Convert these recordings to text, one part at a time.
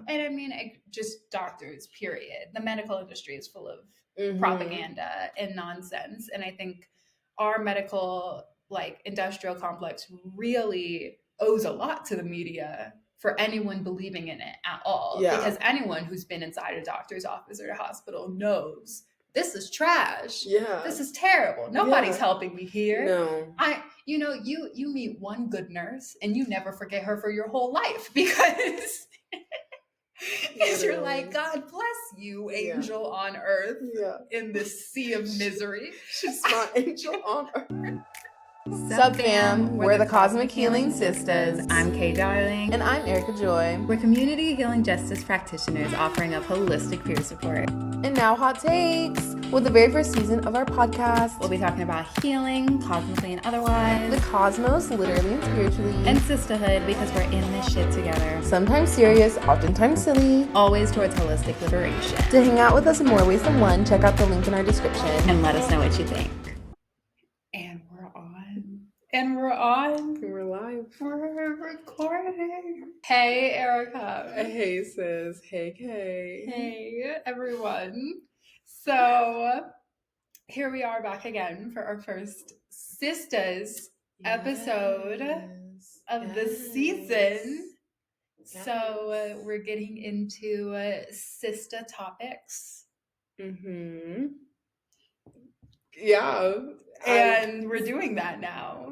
And I mean, just doctors, period. The medical industry is full of propaganda and nonsense. And I think our medical, like, industrial complex really owes a lot to the media for anyone believing in it at all. Yeah. Because anyone who's been inside a doctor's office or a hospital knows this is trash. Yeah. This is terrible. Nobody's helping me here. No. You meet one good nurse and you never forget her for your whole life because you're like, God bless you, angel on earth in this sea of misery. She's my angel on earth. Sup fam, we're the Cosmic Healing Sisters. I'm Kay Darling. And I'm Erica Joy. We're community healing justice practitioners offering up holistic peer support. And now hot takes. With the very first season of our podcast, we'll be talking about healing, cosmically and otherwise. The cosmos, literally and spiritually. And sisterhood, because we're in this shit together. Sometimes serious, oftentimes silly. Always towards holistic liberation. To hang out with us in more ways than one, check out the link in our description. And let us know what you think. And we're on. We're live. We're recording. Hey, Erica. Hey, sis. Hey, Kay. Hey, everyone. So, here we are back again for our first Sisters episode of the season. Yes. So, we're getting into sister topics. Yeah. And we're doing that now.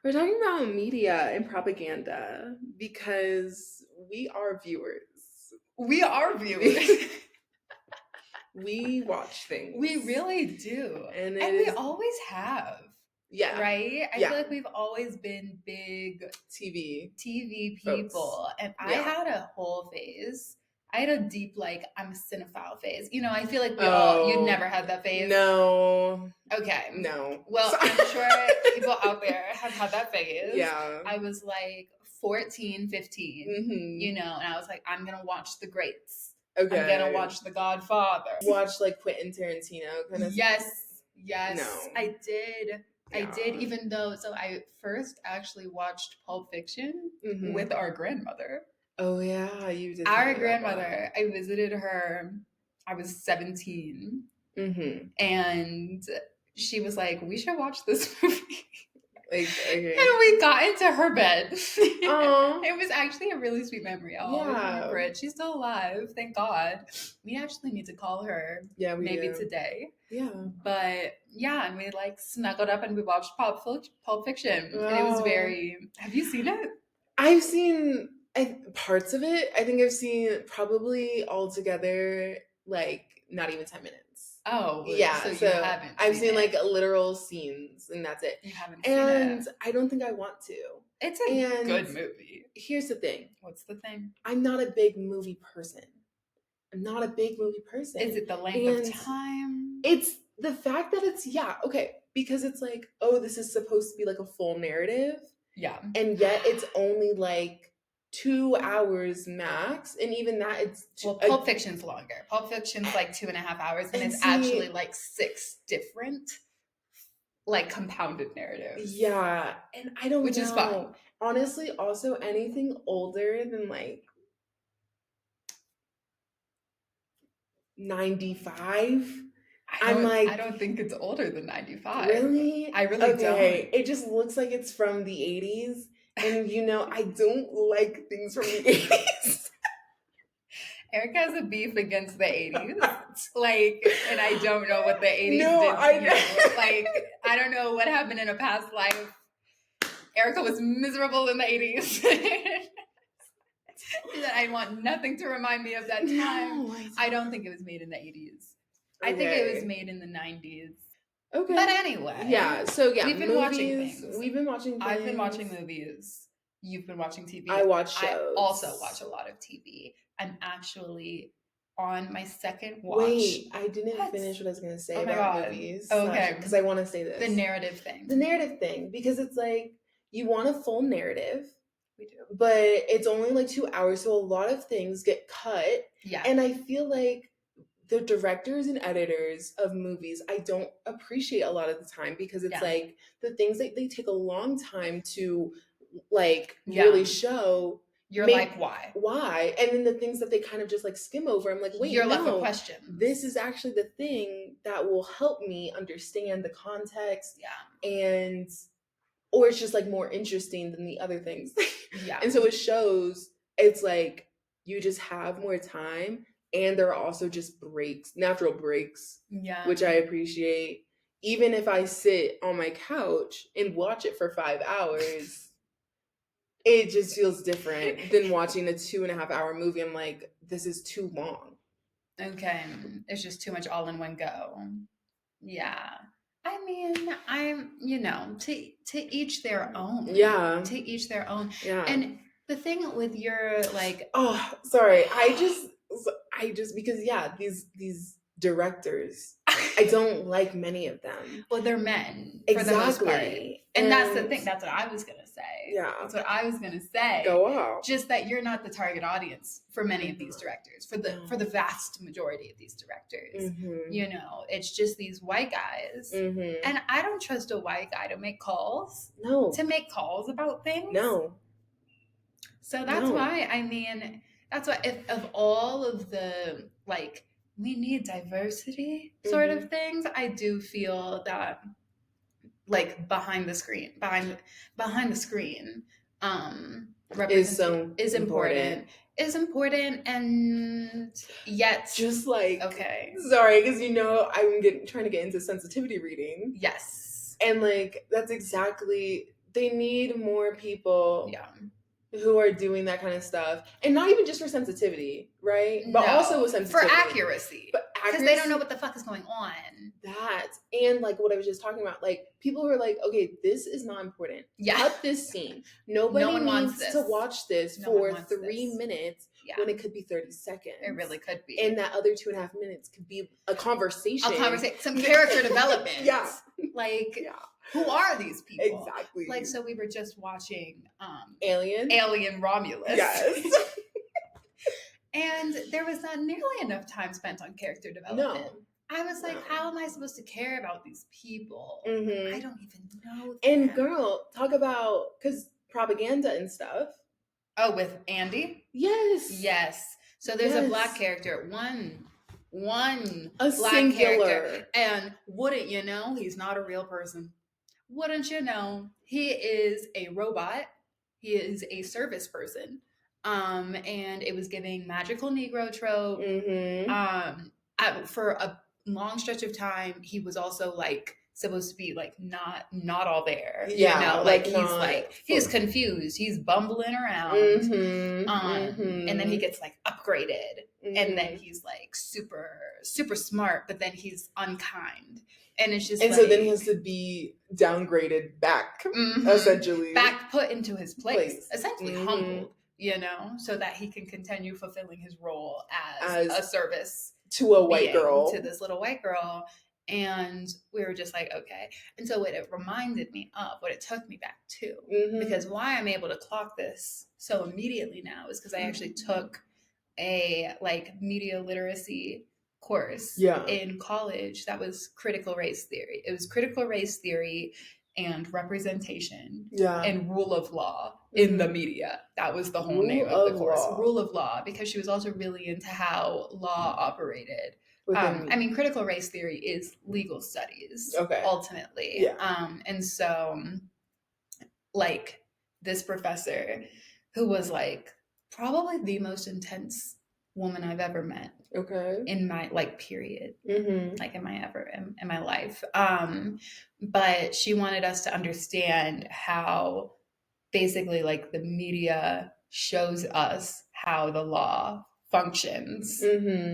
We're talking about media and propaganda because we are viewers. We are viewers. We watch things. We really do. And we always have. Yeah. Right? I feel like we've always been big TV people. Folks. And I had a whole phase. I had a deep, I'm a cinephile phase. You know, I feel like you'd never had that phase. No. Okay. No. Well, sorry. I'm sure people out there have had that phase. Yeah. I was 14, 15, you know, and I was like, I'm going to watch the greats. Okay. I'm going to watch The Godfather. Watch Quentin Tarantino kind of Yes. Yes. No. I did. Yeah. I did, even though, I first actually watched Pulp Fiction with our grandmother. Oh, yeah, you did. Our grandmother, I visited her, I was 17, and she was like, we should watch this movie. Okay. And we got into her bed. It was actually a really sweet memory. I'll always remember it. She's still alive, thank God. We actually need to call her maybe today. Yeah. But yeah, and we snuggled up and we watched Pulp Fiction. And it was very, have you seen it? I've seen parts of it. I think I've seen probably altogether not even 10 minutes. Oh, yeah. So you haven't. I've seen literal scenes, and that's it. You haven't seen it. And I don't think I want to. It's a good movie. Here's the thing. What's the thing? I'm not a big movie person. I'm not a big movie person. Is it the length of time? It's the fact that it's because it's this is supposed to be a full narrative. Yeah. And yet it's only 2 hours max, and even that it's Pulp Fiction's longer. Pulp Fiction's 2.5 hours, and it's actually 6 different compounded narratives. Yeah, and I don't know. Which is fun. Honestly, also anything older than 95. I don't think it's older than 95. Really? I really don't. It just looks like it's from the 80s. And, I don't like things from the 80s. Erica has a beef against the 80s. And I don't know what the 80s did to you. I don't know what happened in a past life. Erica was miserable in the 80s. I want nothing to remind me of that time. No, I don't think it was made in the 80s. I think it was made in the 90s. Okay. But anyway. Yeah. So we've been watching things. We've been watching things. I've been watching movies. You've been watching TV. I watch shows. I also watch a lot of TV. I'm actually on my second watch. Wait, I didn't finish what I was going to say about movies. Okay. Because I want to say this. The narrative thing. Because it's you want a full narrative. We do. But it's only 2 hours. So a lot of things get cut. Yeah. And I feel the directors and editors of movies, I don't appreciate a lot of the time because it's the things that they take a long time to really show. You're like, why? Why? And then the things that they kind of just like skim over, I'm like, wait, you're left with no, questions. this is actually the thing that will help me understand the context. Yeah. And, or it's just like more interesting than the other things. Yeah. And so it shows, it's like, you just have more time. And there are also just breaks, natural breaks, Yeah. which I appreciate. Even if I sit on my couch and watch it for 5 hours, it just feels different than watching a 2.5 hour movie. I'm like, this is too long. Okay. It's just too much all in one go. Yeah. I mean, I'm, to each their own. Yeah. To each their own. Yeah. And the thing with your like, oh, sorry. I just because these directors, I don't like many of them. Well, they're men for exactly. the most part. And that's the thing. That's what I was going to say. Yeah. That's what I was going to say. Go off. Just that you're not the target audience for many of these directors, for the vast majority of these directors. Mm-hmm. It's just these white guys. Mm-hmm. And I don't trust a white guy to make calls. No. To make calls about things. No. So that's why, I mean, that's why if of all of the, like, we need diversity sort of things, I do feel that, like, behind the screen, is important, and yet just like, okay, sorry, because I'm trying to get into sensitivity reading. Yes. And like, that's exactly, they need more people. Yeah. Who are doing that kind of stuff, and not even just for sensitivity, right? But also with sensitivity, for accuracy, because they don't know what the fuck is going on. That, and like what I was just talking about, like people who are like, okay, this is not important. Yeah. Cut this scene. Nobody needs to watch this for 3 minutes when it could be 30 seconds. It really could be. And that other 2.5 minutes could be a conversation. Some character development. Yeah. Like, who are these people? Exactly. Like, so we were just watching Alien Romulus. Yes. And there was not nearly enough time spent on character development. No. I was like, how am I supposed to care about these people? I don't even know them. And girl, talk about, because propaganda and stuff. Oh, with Andy? Yes. So there's a black character, one a black singular character. And wouldn't you know, he's not a real person. Wouldn't you know, he is a robot. He is a service person. And it was giving magical Negro trope. For a long stretch of time, he was also like supposed to be like not all there. Like he's confused. He's bumbling around. And then he gets like upgraded. And then he's like super, super smart, but then he's unkind. And it's just so then he has to be downgraded back, essentially. Back put into his place. Essentially humbled, so that he can continue fulfilling his role as a service to a white girl. To this little white girl. And we were just like, okay. And so what it reminded me of, what it took me back to, because why I'm able to clock this so immediately now is because I actually took a like media literacy course in college that was critical race theory. It was critical race theory and representation and rule of law in the media. That was the whole name of the course. Rule of law, because she was also really into how law operated. I mean, critical race theory is legal studies, ultimately. And so, like, this professor who was like probably the most intense woman I've ever met. In my period. Like in my life. But she wanted us to understand how basically like the media shows us how the law functions,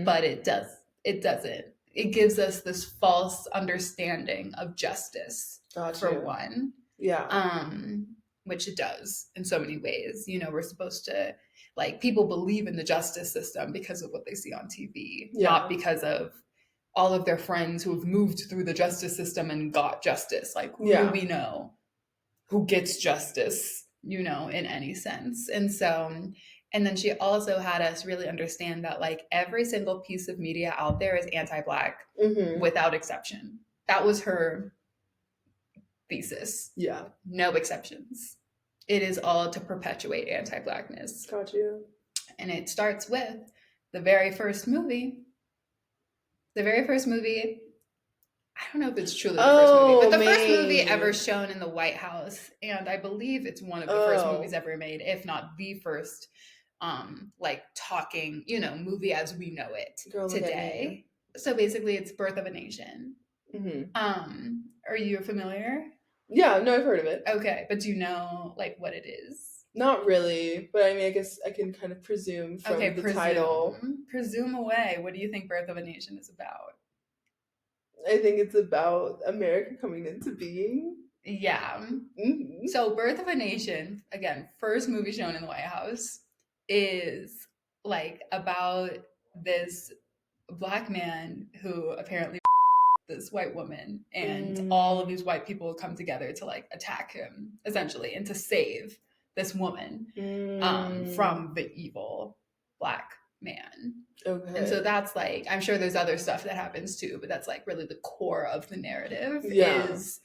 but it doesn't. It gives us this false understanding of justice for one. Which it does in so many ways. We're supposed to, like, people believe in the justice system because of what they see on TV, not because of all of their friends who have moved through the justice system and got justice. Like, who do we know who gets justice, in any sense? And so, and then she also had us really understand that, like, every single piece of media out there is anti-Black without exception. That was her thesis. No exceptions. it is all to perpetuate anti-Blackness. Got you. And it starts with the very first movie. The very first movie, I don't know if it's truly the first movie, but the first movie ever shown in the White House. And I believe it's one of the first movies ever made, if not the first, like talking, movie as we know it today. So basically it's Birth of a Nation. Are you familiar? Yeah, no, I've heard of it. Okay, but do you know like what it is? Not really, but I mean, I guess I can kind of presume from the title. Presume away. What do you think Birth of a Nation is about? I think it's about America coming into being. Yeah. So Birth of a Nation, again, first movie shown in the White House, is like about this Black man who apparently this white woman, and all of these white people come together to like attack him essentially and to save this woman from the evil Black man. Okay. And so that's like, I'm sure there's other stuff that happens too, but that's like really the core of the narrative is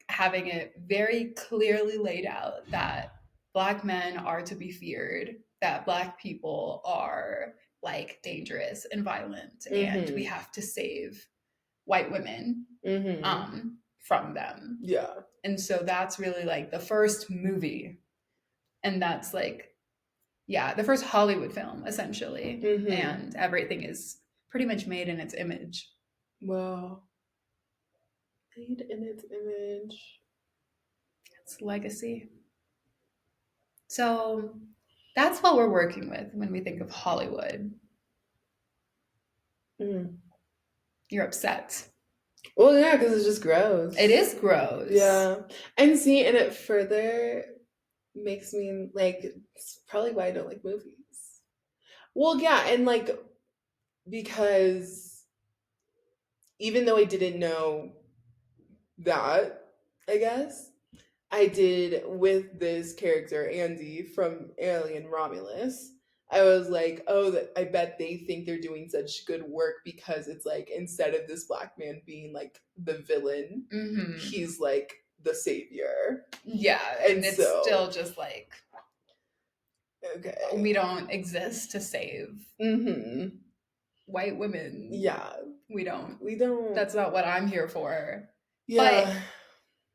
having it very clearly laid out that Black men are to be feared, that Black people are like dangerous and violent, and we have to save white women from them. Yeah. And so that's really like the first movie. And that's like, the first Hollywood film, essentially. And everything is pretty much made in its image. Wow. Made in its image. It's legacy. So that's what we're working with when we think of Hollywood. You're upset. Well, yeah, because it's just gross. It is gross. Yeah. And see, and it further makes me like, it's probably why I don't like movies. Well, yeah, and like, because even though I didn't know that, I guess, I did with this character, Andy, from Alien Romulus. I was like, oh, I bet they think they're doing such good work because it's like, instead of this Black man being like the villain, he's like the savior. Yeah, and it's so, still just like, okay, we don't exist to save white women. Yeah. We don't. That's not what I'm here for. Yeah. But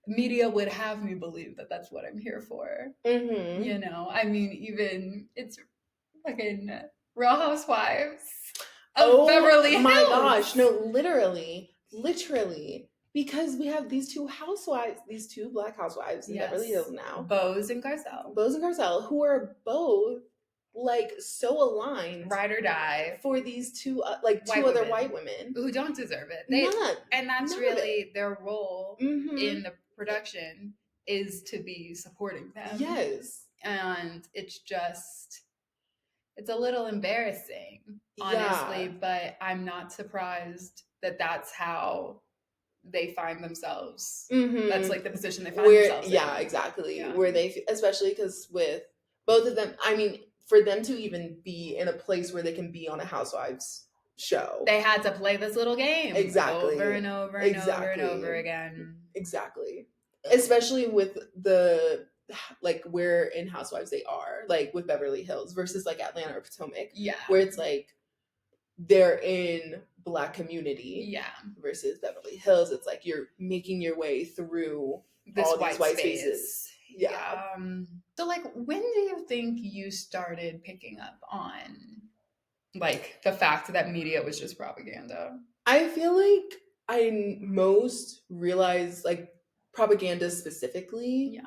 media would have me believe that that's what I'm here for. I mean, even it's fucking Real Housewives of Beverly Hills. Oh my gosh, no, literally, because we have these two Black housewives in Beverly Hills now, Bose and Garcelle, who are both like so aligned, ride or die, for these two two other white women who don't deserve it. And that's really their role in the production, is to be supporting them. Yes. And it's a little embarrassing, honestly, but I'm not surprised that that's how they find themselves. That's like the position they find themselves in. Yeah, exactly. Yeah. Where they, especially because with both of them, I mean, for them to even be in a place where they can be on a Housewives show, they had to play this little game over and over and over and over again. Exactly. Especially with the like where in Housewives they are, like with Beverly Hills versus like Atlanta or Potomac. Yeah. Where it's like they're in Black community. Yeah. Versus Beverly Hills, it's like you're making your way through this all these white spaces. Yeah. So like, when do you think you started picking up on like the fact that media was just propaganda? I feel like I most realized like propaganda specifically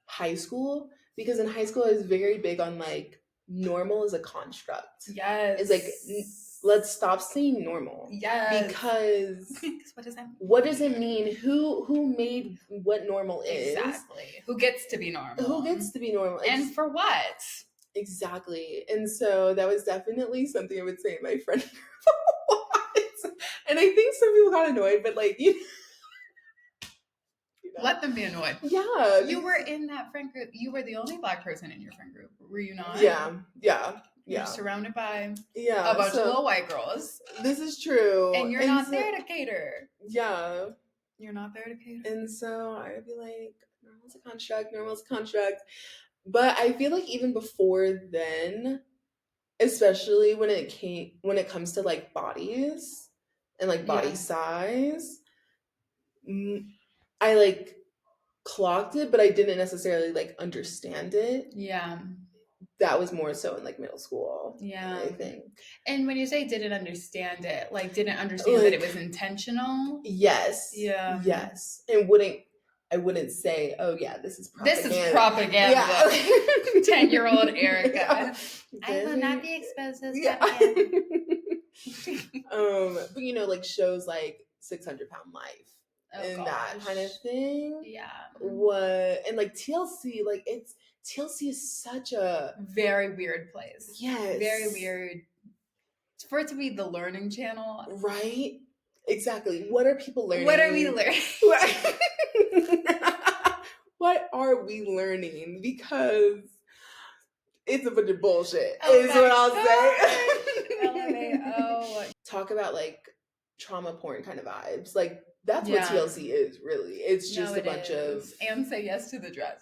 high school, because in high school I was very big on like normal is a construct. Yes. It's like let's stop saying normal. Yes. Because what does that mean? What does it mean? Who made what normal is? Exactly. Who gets to be normal? And for what? Exactly. And so that was definitely something I would say to my friend group. And I think some people got annoyed, but like, let them be annoyed. Yeah. You were in that friend group. You were the only Black person in your friend group. Were you not? Yeah. You're surrounded by a bunch of little white girls. This is true. And you're not there to cater. Yeah. You're not there to cater. And so I would be like, normal's a construct. But I feel like even before then, especially when it comes to like bodies and like body size, I like clocked it, but I didn't necessarily like understand it. Yeah. That was more so in like middle school. Yeah. I think. And when you say didn't understand it, like didn't understand that it was intentional? Yes. Yeah. Yes. And I wouldn't say, oh yeah, this is propaganda. This is propaganda. Yeah. 10-year-old Erica. Yeah. I will not be exposed to this propaganda. But you know, like shows like 600-Pound Life and that kind of thing. Yeah. And like TLC, like TLC is such a very weird place. Yes. Very weird. For it to be the learning channel. Right? Exactly. What are people learning? What are we learning? What are we learning? Because it's a bunch of bullshit, is what I'll say. LMAO. Talk about like trauma porn kind of vibes. Like that's what TLC is, really. It's just a bunch of and say yes to the dress.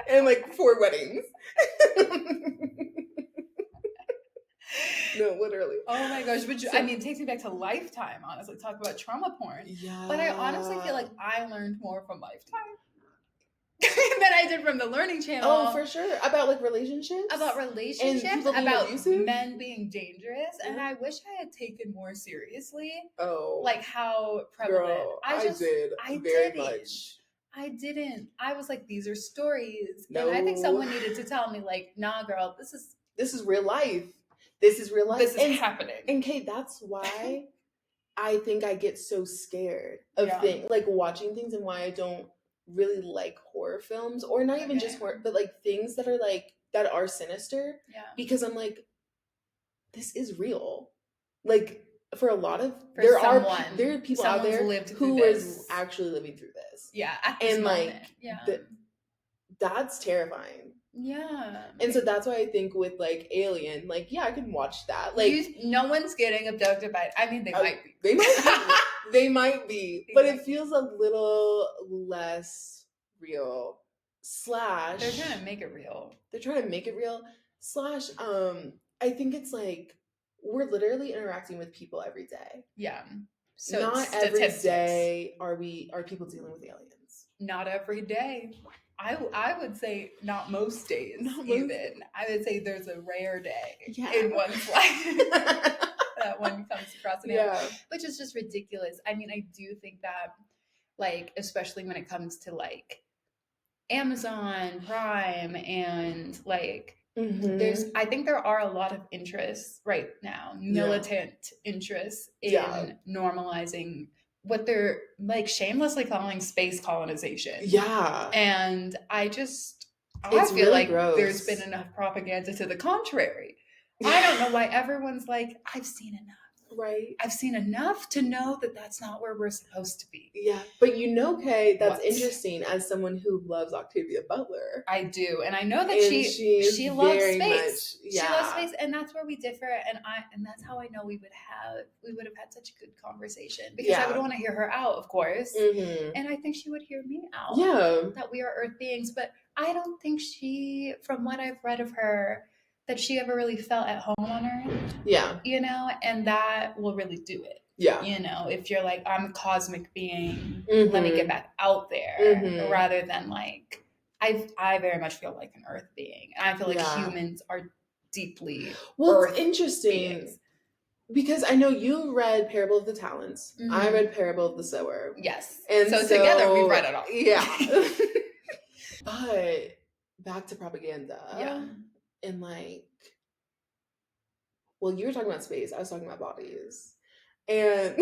And like 4 weddings. No, literally. Oh my gosh. I mean, it takes me back to Lifetime, honestly. Talk about trauma porn. Yeah. But I honestly feel like I learned more from Lifetime than I did from the Learning Channel. Oh, for sure. About like relationships? About relationships, about abusive? Men being dangerous. Yeah. And I wish I had taken more seriously. Oh. Like how prevalent. Girl, I did very much. I didn't. I was like, these are stories. No. And I think someone needed to tell me, like, nah, girl, this is real life. This is real life. This is happening. And Kate, that's why I think I get so scared of things, like watching things, and why I don't really like horror films, or not even just horror, but like things that are like, that are sinister. Yeah. Because I'm like, this is real. Like for a lot of, there are people out there who is actually living through this. Yeah. At this moment. Like, that's terrifying. Yeah. And so that's why I think with like Alien, like, yeah, I can watch that. Like, no one's getting abducted by, I mean, they might be. They might be. They might be. But it feels a little less real. Slash. They're trying to make it real. Slash, I think it's like, we're literally interacting with people every day. Yeah. So not every day are people dealing with aliens. Not every day. I would say not most days. I would say there's a rare day in one's life that one comes across an alien, which is just ridiculous. I mean, I do think that, like, especially when it comes to like Amazon Prime and like, I think there are a lot of interests right now, militant interests in normalizing what they're like shamelessly calling space colonization. Yeah. And I feel really like gross. There's been enough propaganda to the contrary. I don't know why everyone's like, I've seen enough. Right. I've seen enough to know that that's not where we're supposed to be. Yeah. But you know, Kay, that's interesting as someone who loves Octavia Butler. I do. And I know that she loves space. She loves space. And that's where we differ. And that's how I know we would have had such a good conversation, because I would want to hear her out, of course. Mm-hmm. And I think she would hear me out. Yeah. That we are Earth beings. But I don't think from what I've read of her, that she ever really felt at home on Earth. Yeah. You know, and that will really do it. Yeah. You know, if you're like, I'm a cosmic being, let me get back out there, rather than like, I very much feel like an Earth being. And I feel like humans are deeply Earth it's interesting beings. Because I know you read Parable of the Talents. Mm-hmm. I read Parable of the Sower. Yes. And so together we've read it all. Yeah. But back to propaganda. Yeah. And like, well, you were talking about space. I was talking about bodies. And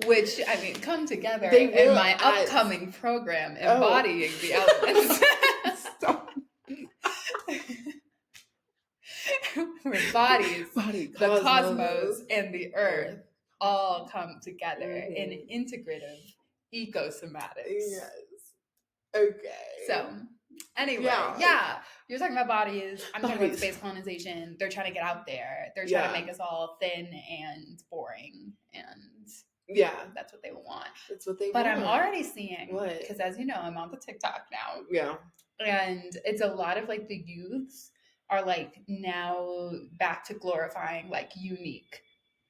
which, I mean, come together in my upcoming program, Embodying the Elements. Stop. Where bodies, the cosmos, and the Earth all come together in integrative ecosomatics. Yes. Okay. So, anyway, you're talking about bodies. I'm talking about space colonization. They're trying to get out there. They're trying to make us all thin and boring. And Yeah. That's what they want. That's what they But want. I'm already seeing, what? because as you know, I'm on the TikTok now. Yeah. And it's a lot of like the youths are like now back to glorifying like unique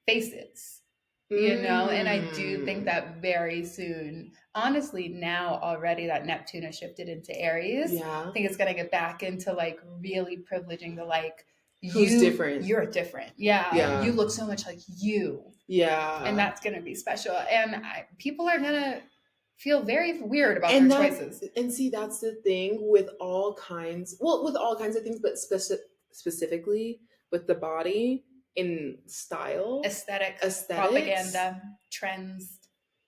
faces, you know? And I do think that very soon, honestly, now already that Neptune has shifted into Aries. Yeah. I think it's going to get back into like really privileging the like, Who's different? You're different. Yeah. You look so much like you. Yeah. And that's going to be special. And people are going to feel very weird about their choices. And see, that's the thing with all kinds of things, but specifically with the body in style, aesthetics, propaganda, trends.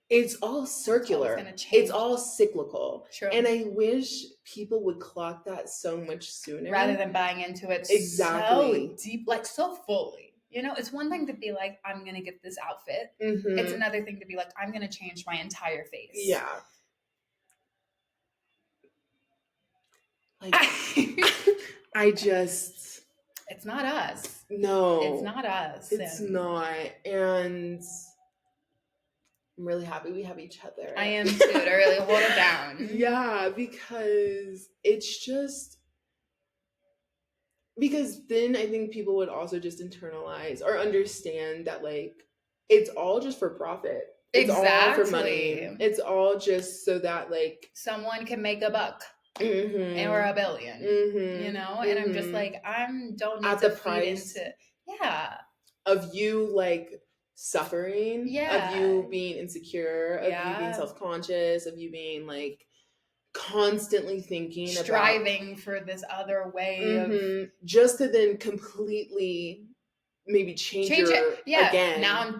It's all circular. It's all cyclical. True. And I wish people would clock that so much sooner. Rather than buying into it so deep, like so fully. You know, it's one thing to be like, I'm going to get this outfit. Mm-hmm. It's another thing to be like, I'm going to change my entire face. Yeah. Like, it's not us. No. It's not us. It's not. And I'm really happy we have each other. I am too, to really hold it down. Yeah, because then I think people would also just internalize or understand that like it's all just for profit. It's all for money. It's all just so that like someone can make a buck. Mm-hmm. Or $1 billion, you know? And I'm just like, don't need to feed into, of you like suffering, of you being insecure, of you being self-conscious, of you being like constantly thinking striving for this other way of just to then completely maybe change it again. Now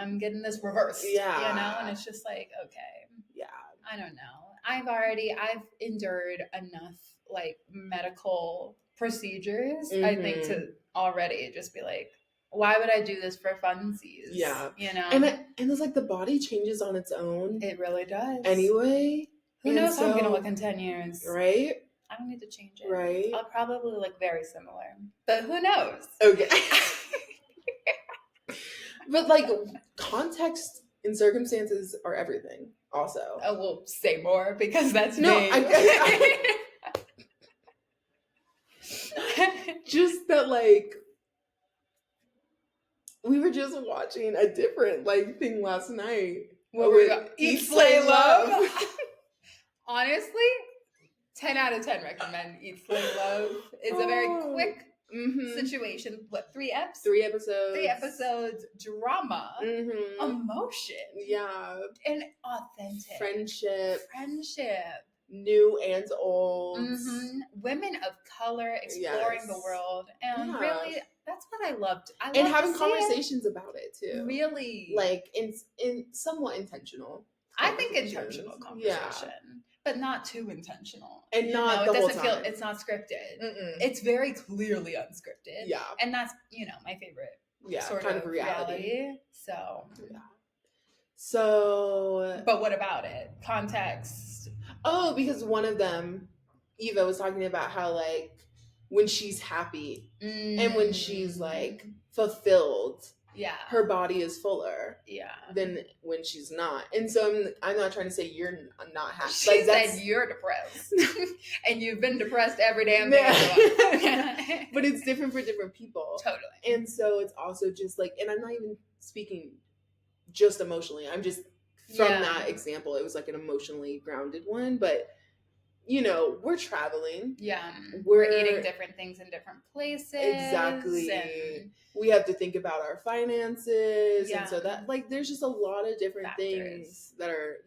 I'm getting this reversed, you know? And it's just like, okay, I don't know. I've endured enough like medical procedures, I think, to already just be like, why would I do this for funsies? Yeah. You know? And it's like the body changes on its own. It really does. Anyway. Who knows how I'm going to look in 10 years? Right? I don't need to change it. Right? I'll probably look very similar. But who knows? Okay. But like context and circumstances are everything also. Oh, we'll say more because that's me. Just that like we were just watching a different like thing last night. What were we Eat, Slay, Love. Honestly, 10 out of 10 recommend Eat, Slay, Love. It's a very quick situation. What, 3 eps? 3 episodes. 3 episodes. Drama. Emotion. Yeah. And authentic. Friendship. New and old. Women of color exploring the world. And really, that's what I loved. And having conversations about it too. Really. Like in somewhat intentional. I think intentional conversation. But not too intentional. And not the whole time. It's not scripted. It's very clearly unscripted. Yeah. And that's, my favorite sort kind of reality. So. Yeah. So. But what about it? Context. Oh, because one of them, Eva, was talking about how like when she's happy and when she's like fulfilled, her body is fuller than when she's not. And so I'm not trying to say you're not happy. She said you're depressed and you've been depressed every damn day. But it's different for different people. Totally. And so it's also just like, and I'm not even speaking just emotionally. I'm just from that example, it was like an emotionally grounded one, but we're traveling. Yeah. We're eating different things in different places. Exactly. And we have to think about our finances. And so that like there's just a lot of different things that are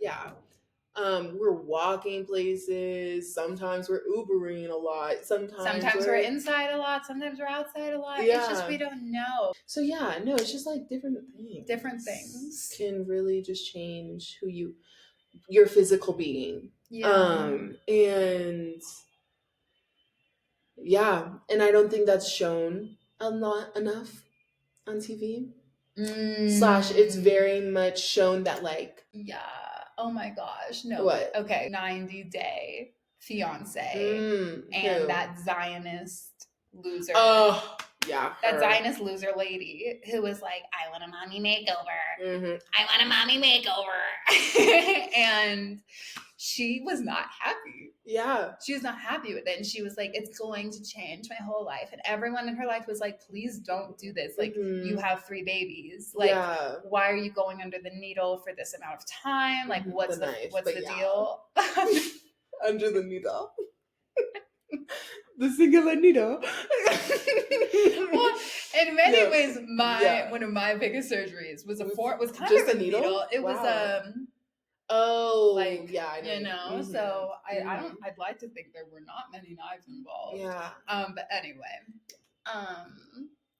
we're walking places. Sometimes we're Ubering a lot. Sometimes we're inside a lot. Sometimes we're outside a lot. Yeah. It's just we don't know. So it's just like different things. Different things can really just change who your physical being. Yeah. And I don't think that's shown a lot enough on TV. / it's very much shown that like oh my gosh, no. What? Okay, 90-day fiance and that Zionist loser. Oh, Yeah, that her. Zionist loser lady who was like, I want a mommy makeover. I want a mommy makeover. And she was not happy. Yeah. She was not happy with it. And she was like, it's going to change my whole life. And everyone in her life was like, please don't do this. Like, you have 3 babies. Like, why are you going under the needle for this amount of time? Like, what's the deal? Under the needle. The singular needle. Well, in many ways, one of my biggest surgeries was kind of a needle. It was like, yeah, I know. You know, so I'd like to think there were not many knives involved. Yeah. But anyway,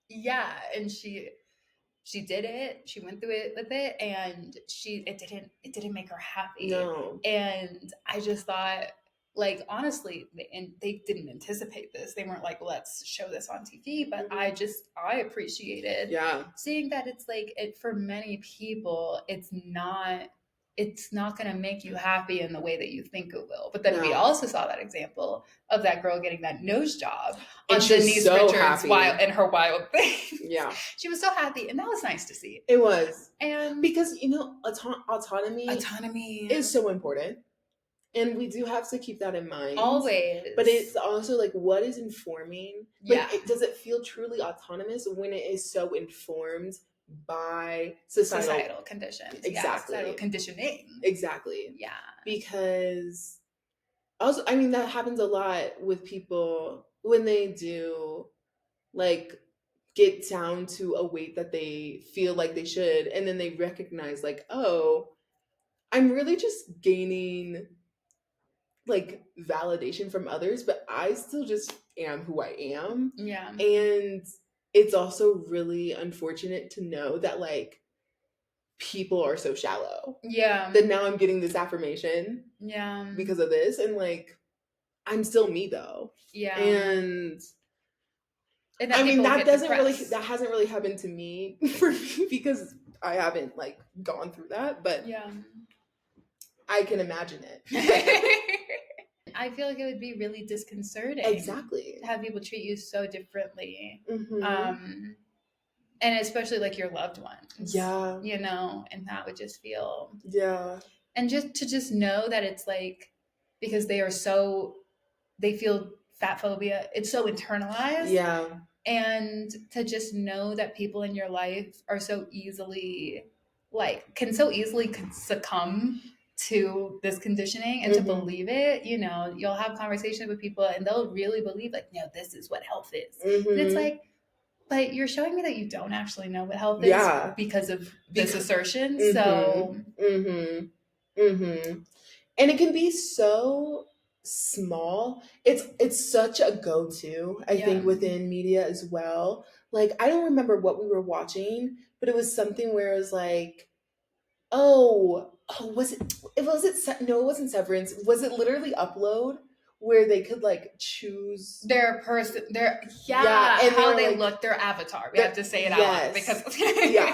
yeah, and she did it. She went through it with it, and it didn't make her happy. No. And I just thought, like, honestly, they didn't anticipate this. They weren't like, let's show this on TV. But I appreciated seeing that it's like, for many people, it's not going to make you happy in the way that you think it will. But then we also saw that example of that girl getting that nose job on Denise Richards' wild thing. Yeah. She was so happy, and that was nice to see. It was. And because, you know, autonomy is so important. And we do have to keep that in mind. Always. But it's also like, what is informing? Like, does it feel truly autonomous when it is so informed by societal conditions? Exactly. Yeah, societal conditioning. Exactly. Yeah. Because also, I mean, that happens a lot with people when they do, like, get down to a weight that they feel like they should, and then they recognize, like, oh, I'm really just gaining, like, validation from others, but I still just am who I am. Yeah. And it's also really unfortunate to know that, like, people are so shallow. Yeah. That now I'm getting this affirmation. Yeah. Because of this, and, like, I'm still me though. Yeah. And I mean, that hasn't really happened to me for me because I haven't, like, gone through that, but yeah, I can imagine it. I feel like it would be really disconcerting. Exactly. To have people treat you so differently. Mm-hmm. And especially, like, your loved ones. Yeah. You know, and that would just feel. Yeah. And just know that it's like, because they feel fat phobia, it's so internalized. Yeah. And to just know that people in your life are so easily, like, can so easily succumb to this conditioning and to believe it. You know, you'll have conversations with people and they'll really believe, like, no, this is what health is. And it's like, but you're showing me that you don't actually know what health is because of this assertion. So and it can be so small. It's such a go-to, I think, within media as well. Like, I don't remember what we were watching, but it was something where it was like, was it no, it wasn't Severance. Was it literally Upload, where they could, like, choose their how they, like, look, their avatar. We have to say it out loud because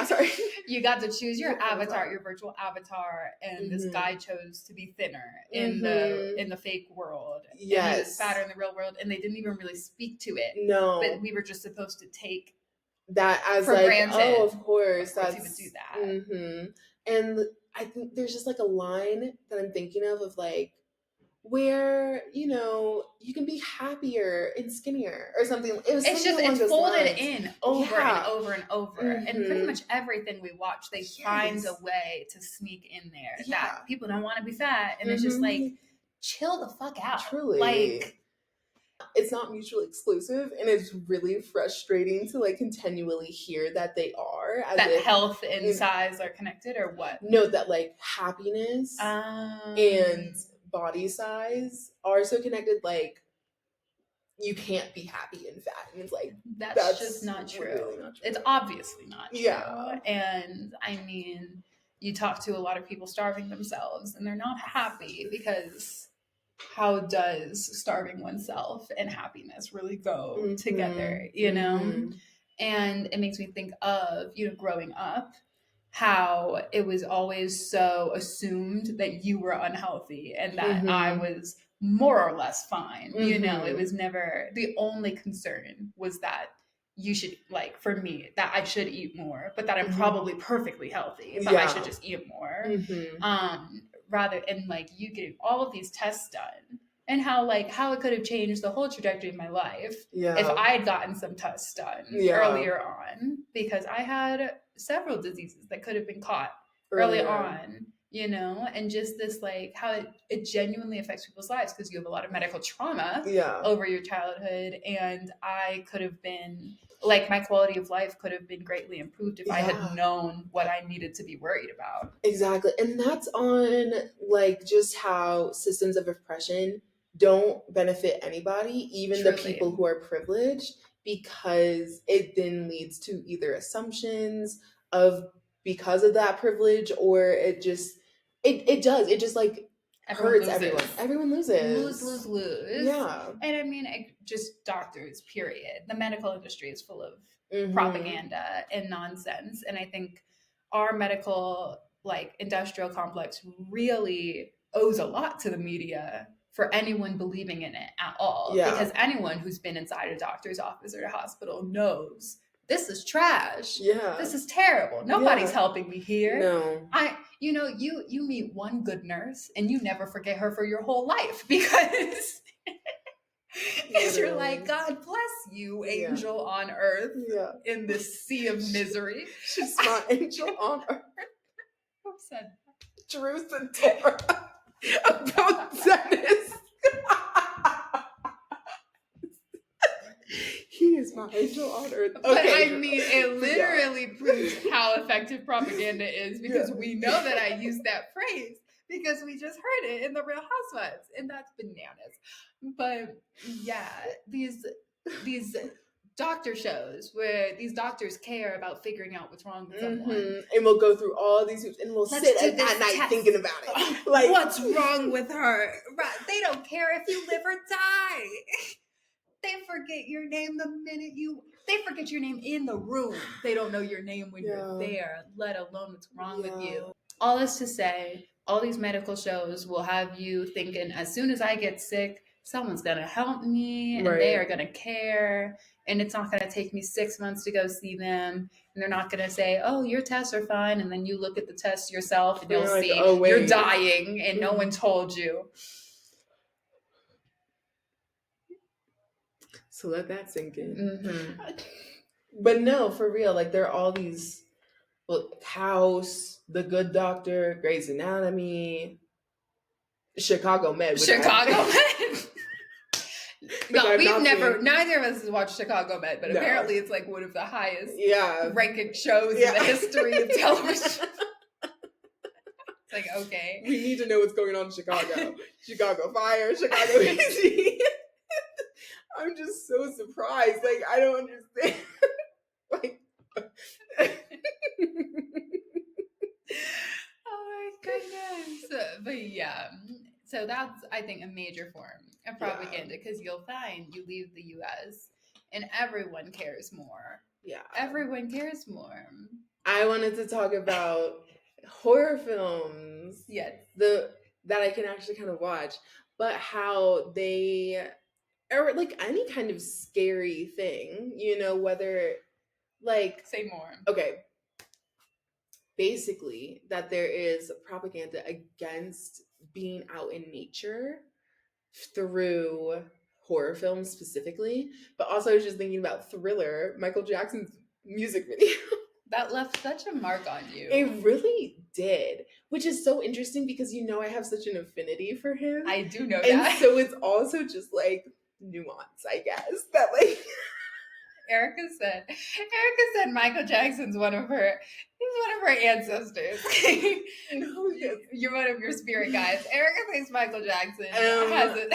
sorry. You got to choose your avatar, your virtual avatar, and this guy chose to be thinner in the fake world. Yes. And he was fatter in the real world, and they didn't even really speak to it. No. But we were just supposed to take that as, for like, granted. Oh, of course he would do that. And I think there's just, like, a line that I'm thinking of, like, where, you know, you can be happier and skinnier or something. It's folded in over and over and over. And pretty much everything we watch, they find a way to sneak in there that people don't want to be fat. And it's just like, chill the fuck out. Truly. Like, it's not mutually exclusive, and it's really frustrating to, like, continually hear that they are. That health and size are connected, or what? No, that, like, happiness and body size are so connected. Like, you can't be happy and fat, and it's like, that's just not true. Really not true. It's obviously not true. Yeah. And I mean, you talk to a lot of people starving themselves, and they're not happy, because how does starving oneself and happiness really go together, you know? And it makes me think of, you know, growing up, how it was always so assumed that you were unhealthy and that I was more or less fine. You know, it was never, the only concern was that you should, like, for me, that I should eat more, but that I'm Mhm. probably perfectly healthy, but I should just eat more. Rather, and like you getting all of these tests done, and how it could have changed the whole trajectory of my life if I had gotten some tests done earlier on, because I had several diseases that could have been caught early on, and just this, like, how it genuinely affects people's lives, because you have a lot of medical trauma over your childhood, and I could have been, like, my quality of life could have been greatly improved if I had known what I needed to be worried about. Exactly. And that's on, like, just how systems of oppression don't benefit anybody, even the people who are privileged, because it then leads to either assumptions of because of that privilege, or it just like hurts everyone. Everyone loses. Lose. Yeah. And I mean, just doctors, period. The medical industry is full of propaganda and nonsense. And I think our medical, like, industrial complex really owes a lot to the media for anyone believing in it at all. Because anyone who's been inside a doctor's office or a hospital knows this is trash. This is terrible. Nobody's helping me here. No. You meet one good nurse and you never forget her for your whole life, because you're like, God bless you, angel on earth, in this sea of misery. She's my angel on earth. Who said that? Drew Santara about Dennis. He is my angel on earth. But I mean, it literally proves how effective propaganda is, because we know that I use that phrase because we just heard it in the Real Housewives, and that's bananas. But yeah, these doctor shows where these doctors care about figuring out what's wrong with someone, and we'll go through all these hoops, and we'll sit at night thinking about it. Like, what's wrong with her? They don't care if you live or die. They forget your name the minute they forget your name in the room. They don't know your name when you're there, let alone what's wrong with you. All this to say, all these medical shows will have you thinking, as soon as I get sick, someone's going to help me, and they are going to care, and it's not going to take me 6 months to go see them, and they're not going to say, oh, your tests are fine, and then you look at the tests yourself, and you'll see, you're dying, and no one told you. So let that sink in. But no, for real, like, there are all these, House, The Good Doctor, Grey's Anatomy, Chicago Med. No, neither of us has watched Chicago Med, but apparently it's like one of the highest ranking shows in the history of television. It's like, okay. We need to know what's going on in Chicago. Chicago Fire, Chicago PD. I'm just so surprised. Like, I don't understand. Like, oh my goodness. But yeah, so that's, I think, a major form of propaganda, because you'll find you leave the US and everyone cares more. Everyone cares more. I wanted to talk about horror films. That I can actually kind of watch, but how they, or like any kind of scary thing, whether, like, say more. Okay. Basically, that there is propaganda against being out in nature through horror films specifically, but also I was just thinking about Thriller, Michael Jackson's music video. That left such a mark on you. It really did, which is so interesting because I have such an affinity for him. I do know that. And so it's also just like nuance, I guess, that like Erica said Michael Jackson's one of her ancestors. You're one of your spirit guides. Erica thinks Michael Jackson has it.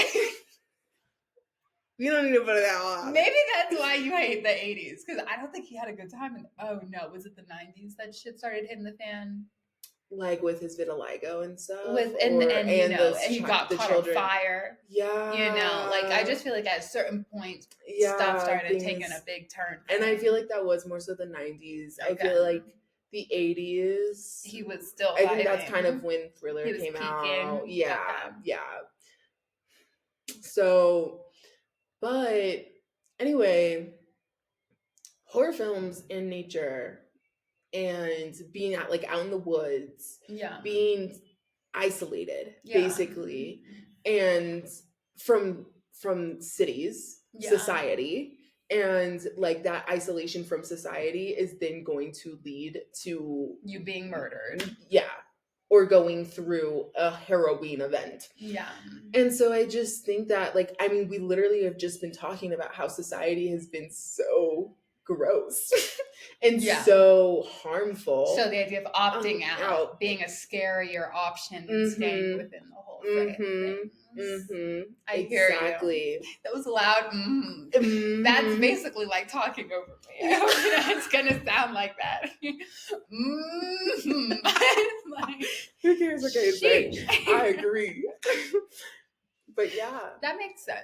We don't need to put it that on. Maybe that's why you hate the 80s, because I don't think he had a good time. Was it the 90s that shit started hitting the fan? Like with his vitiligo and stuff? And he got caught on fire. Yeah. Like, I just feel like at a certain point, stuff started taking a big turn. And I feel like that was more so the 90s. Okay. I feel like the 80s. He was still I think that's kind of when Thriller came peaking out. Yeah. So, but anyway, horror films in nature and being out like out in the woods, being isolated, basically, and from cities, society, and like that isolation from society is then going to lead to you being murdered. Yeah. Or going through a harrowing event. Yeah. And so I just think that, like, I mean, we literally have just been talking about how society has been so gross and so harmful. So the idea of opting out being a scarier option than staying within the whole frame of things. I hear you. Those loud that's basically like talking over me. I hope it's gonna sound like that. Like, who cares what they say? I agree. But yeah. That makes sense.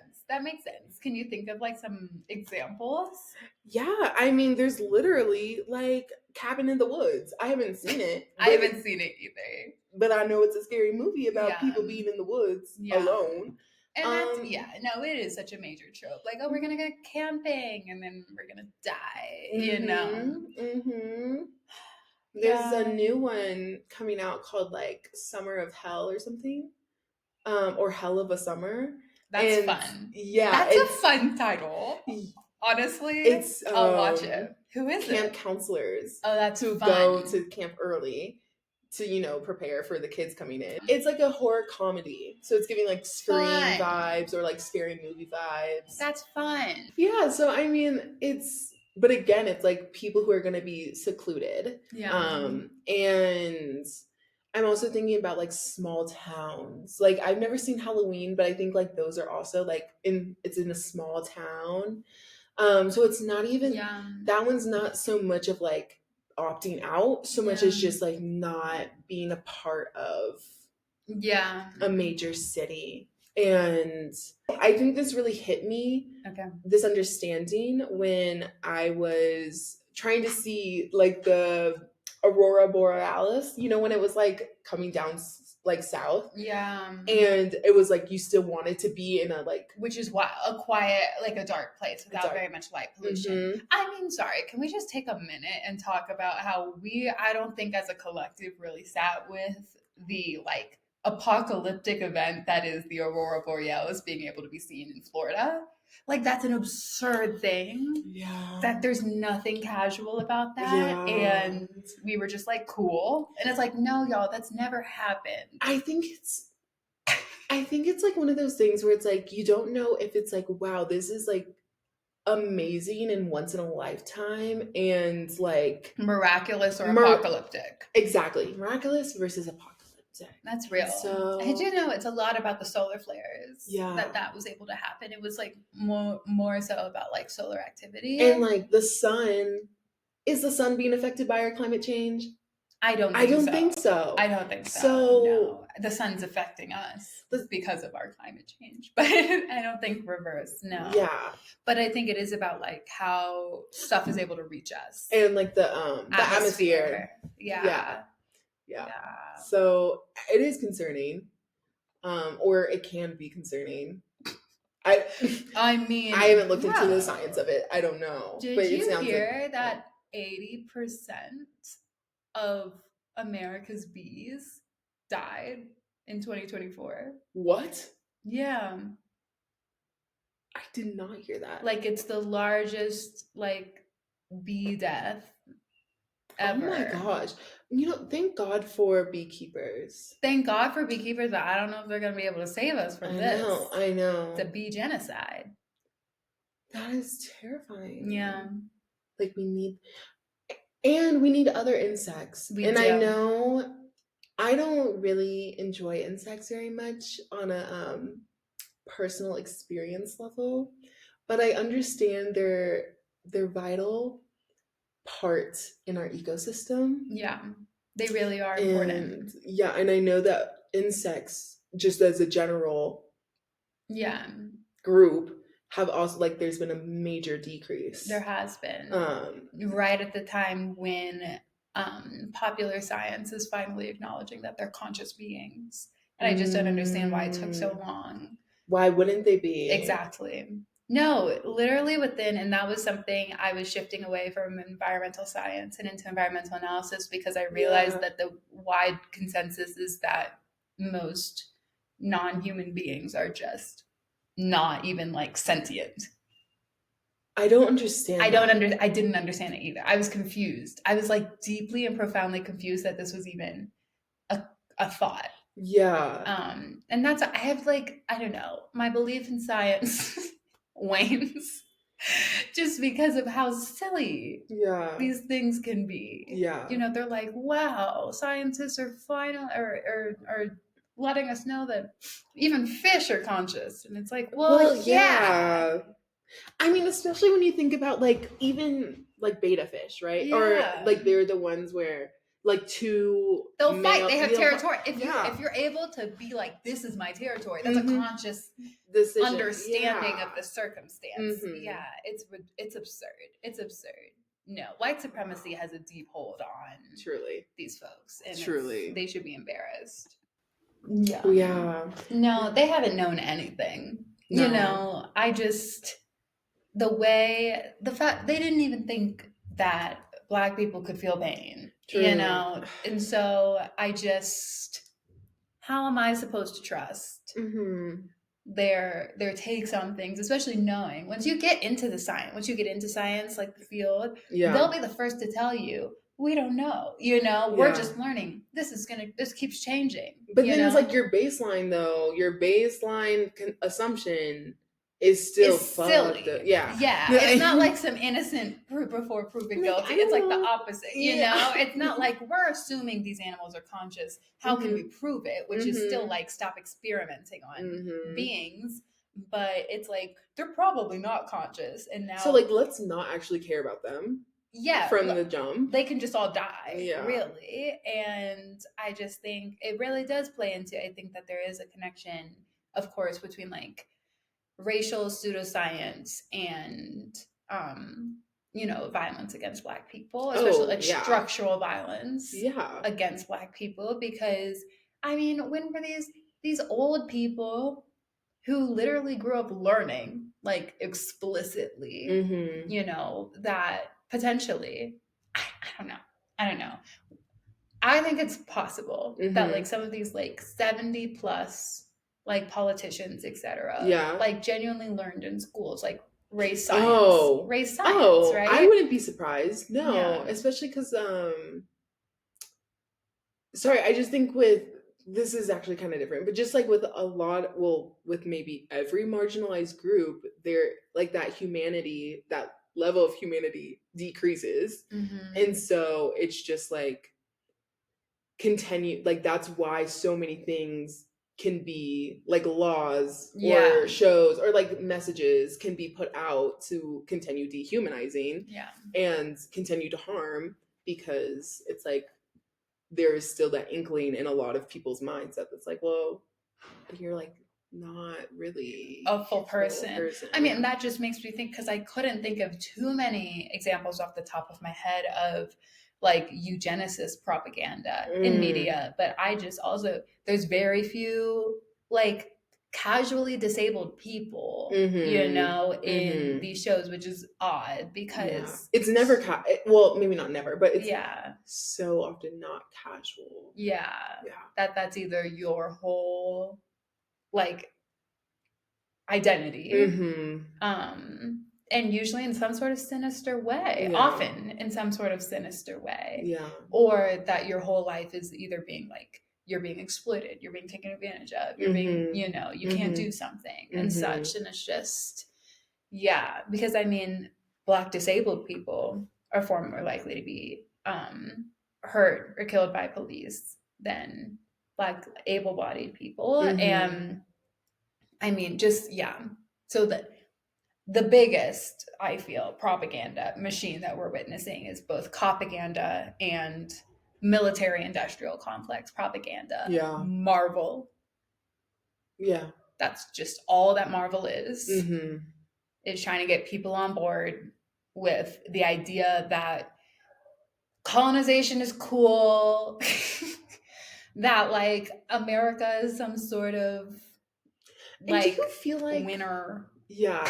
Can you think of like some examples? Yeah, I mean, there's literally like Cabin in the Woods. I haven't seen it. I haven't seen it either. But I know it's a scary movie about people being in the woods alone. And that's, it is such a major trope. Like, oh, we're going to go camping and then we're going to die, you know? Mm-hmm. There's a new one coming out called like Summer of Hell or something. Or Hell of a Summer. That's fun. Yeah. That's a fun title. Honestly, I'll watch it. Who is camp it? Counselors. Oh, that's who fun. Go to camp early to, prepare for the kids coming in. It's like a horror comedy. So it's giving like Scream vibes or like scary movie vibes. That's fun. Yeah, so I mean, but again, it's like people who are going to be secluded. Yeah. And I'm also thinking about like small towns. Like I've never seen Halloween, but I think like those are also like it's in a small town. So it's not even that one's not so much of like opting out so much as just like not being a part of a major city. And I think this really hit me, this understanding, when I was trying to see like the Aurora Borealis, when it was like coming down like south. Yeah. And it was like you still wanted to be in a like, which is why a quiet, like a dark place without very much light pollution. I mean, sorry, can we just take a minute and talk about how I don't think as a collective really sat with the like apocalyptic event that is the Aurora Borealis being able to be seen in Florida. Like, that's an absurd thing. Yeah. That there's nothing casual about that. Yeah. And we were just like, cool. And it's like, no, y'all, that's never happened. I think it's like one of those things where it's like, you don't know if it's like, wow, this is like amazing and once in a lifetime and like miraculous or apocalyptic. Exactly. Miraculous versus apocalyptic. That's real. So I do know it's a lot about the solar flares. Yeah. That was able to happen. It was like more so about like solar activity. And like is the sun being affected by our climate change? I don't think so. I don't think so. No. The sun's affecting us because of our climate change. But I don't think reverse. No. Yeah. But I think it is about like how stuff is able to reach us. And like the atmosphere. Yeah. So it is concerning. Or it can be concerning. I mean, I haven't looked into the science of it. I don't know. Did you hear that 80% of America's bees died in 2024? What? Yeah. I did not hear that. Like, it's the largest like bee death ever. Oh my gosh. Thank God for beekeepers. Thank God for beekeepers, but I don't know if they're going to be able to save us from this. I know. It's a bee genocide. That is terrifying. Yeah. Like we need other insects. I know I don't really enjoy insects very much on a personal experience level, but I understand their vital part in our ecosystem. Yeah, they really are important. Yeah, and I know that insects, just as a general group, have also like there's been a major decrease. There has been. Right at the time when popular science is finally acknowledging that they're conscious beings. And I just don't understand why it took so long. Why wouldn't they be? Exactly. No, literally within, and that was something I was shifting away from environmental science and into environmental analysis because I realized Yeah. that the wide consensus is that most non-human beings are just not even like sentient. I don't understand that. I didn't understand it either. I was confused. I was like deeply and profoundly confused that this was even a, a thought. Yeah. And that's, I have like, I don't know, my belief in science wanes just because of how silly Yeah. these things can be. Yeah. You know, they're like, wow, scientists are are letting us know that even fish are conscious. And it's like, well, yeah. I mean, especially when you think about like even like beta fish, right? Or Yeah. like they're the ones where like two They'll fight. male They have they'll territory. yeah. If you're able to be like, this is my territory, that's a Mhm. conscious Decision. understanding Yeah. of the circumstance. Mhm. Yeah, it's absurd. It's absurd. No, white supremacy has a deep hold on Truly. these folks, and Truly. they should be embarrassed. Yeah. Yeah. No, they haven't known anything. You No. know, I just the fact they didn't even think that black people could feel pain. True. You know, and so I just how am I supposed to trust Mhm. their takes on things, especially knowing once you get into science, like the field, Yeah. they'll be the first to tell you we don't know. You know, we're Yeah. just learning. This keeps changing. But you then it's know? like your baseline though, your baseline assumption is still It's fucked silly. up. Yeah. Yeah, it's not like some innocent proof before proven Like, guilty. I It's don't like the know. opposite. You Yeah. know, it's not like we're assuming these animals are conscious. How can we prove it? Which is still Mhm. like stop experimenting on Mhm. beings. But it's like they're probably not conscious, and now So like let's not actually care about them yeah, from the jump. they can just all die, Yeah. really. And I just think it really does play into. I think that there is a connection, of course, between like racial pseudoscience and you know, violence against black people, especially like structural violence against black people. Because I mean, when were these old people who literally grew up learning like explicitly, Mhm. you know, that potentially I don't know. I think it's possible that like some of these like 70 plus like politicians, etc., Yeah. like genuinely learned in schools like race science, I right? wouldn't be surprised. No, Yeah. especially because sorry, I just think with this is actually kind of different, but just like with a lot, well, with maybe every marginalized group, there like that humanity, that level of humanity decreases, and so it's just like continue. Like that's why so many things can be like laws or shows or like messages can be put out to continue dehumanizing and continue to harm because it's like there is still that inkling in a lot of people's minds that it's like, well, you're like not really a full person. I mean, that just makes me think because I couldn't think of too many examples off the top of my head of like eugenicist propaganda in media, but I just also there's very few like casually disabled people, you know, in these shows, which is odd because it's never well, maybe not never, but it's yeah, so often not casual. Yeah. That's either your whole like identity, and usually in some sort of sinister way, often in some sort of sinister way, or that your whole life is either being like you're being exploited, you're being taken advantage of, you're being, you know, you can't do something and such. And it's just because I mean black disabled people are far more likely to be hurt or killed by police than black able-bodied people. And I mean, just so the biggest, I feel, propaganda machine that we're witnessing is both propaganda and military industrial complex propaganda. Marvel. That's just all that Marvel is. Is trying to get people on board with the idea that colonization is cool, that like America is some sort of like do you feel like winner. Yeah.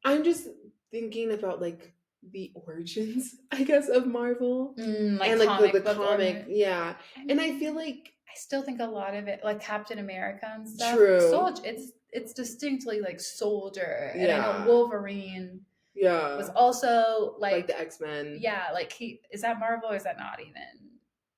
I'm just thinking about like the origins, I guess, of Marvel. Like and like comic the book comic, yeah. And I mean, feel like I still think a lot of it, like Captain America and stuff, true. soldier. It's distinctly like soldier, and I know Yeah. Wolverine Yeah. was also like the X-Men. yeah, like he is that Marvel or is that not even?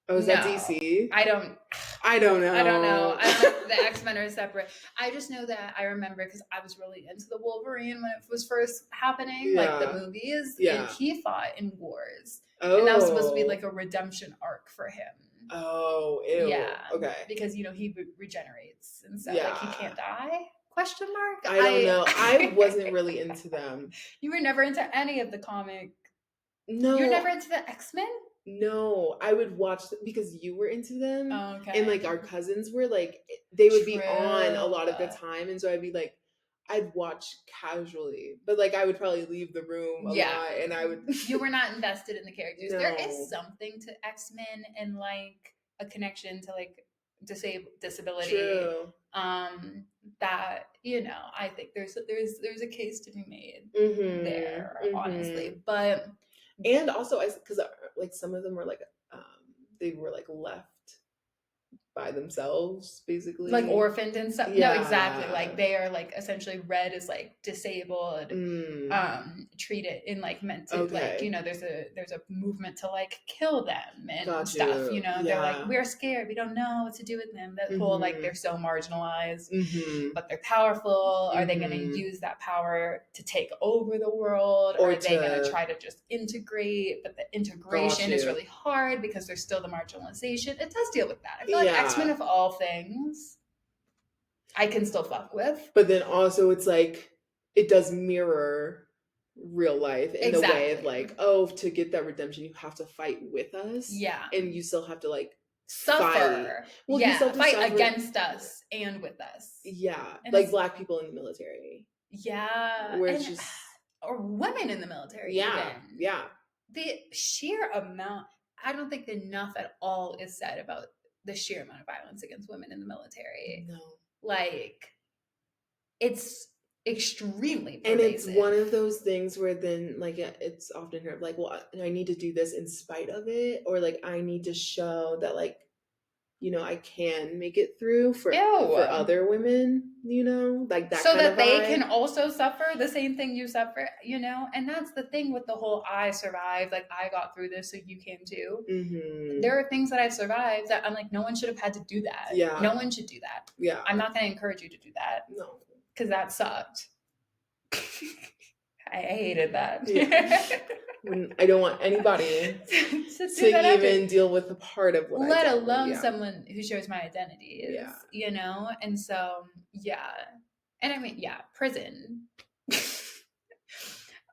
Oh, is that DC? I don't know. I don't know. I don't know if the X-Men are separate. I just know that I remember because I was really into the Wolverine when it was first happening, like the movies, and he fought in wars. And that was supposed to be like a redemption arc for him. Oh, ew. Yeah. Okay. Because he regenerates and stuff. Like he can't die? Question mark? I don't know. I wasn't really into them. You were never into any of the comic. No. You're never into the X-Men? No, I would watch them because you were into them. Oh, okay. And like our cousins were like, they would be on a lot of the time. And so I'd be like, I'd watch casually, but like I would probably leave the room a lot, and I would. You were not invested in the characters. No. There is something to X-Men and like a connection to like disability. True. That I think there's a case to be made there, honestly, but. And also, because like some of them were like, they were like left by themselves, basically, like orphaned and stuff. Yeah. No, exactly. Like they are like essentially read as like disabled, treated and like meant to like there's a movement to like kill them and stuff. They're like, we're scared, we don't know what to do with them. That whole like they're so marginalized, but they're powerful. Are they going to use that power to take over the world, or are they going to try to just integrate? But the integration is really hard because there's still the marginalization. It does deal with that. I feel like X-Men of all things I can still fuck with. But then also it's like it does mirror real life in the way of like, oh, to get that redemption you have to fight with us. Yeah. And you still have to like suffer. Fight. Well, you still have to fight against us and with us. Yeah. And like Black people in the military. Yeah. Where it's just or women in the military. Yeah. Even. Yeah. The sheer amount, I don't think enough at all is said about the sheer amount of violence against women in the military. No. Like, it's extremely pervasive. And it's one of those things where then, like, it's often heard, like, well, I need to do this in spite of it, or, like, I need to show that, like, I can make it through for other women, like that. So kind that of they can also suffer the same thing you suffer, and that's the thing with the whole I survived, like I got through this, so you can too. Mm-hmm. There are things that I've survived that I'm like, no one should have had to do that. Yeah. No one should do that. Yeah. I'm not going to encourage you to do that. No. Because that sucked. I hated that. Yeah. I don't want anybody to even deal with a part of what let alone someone who shares my identity. And so and I mean prison.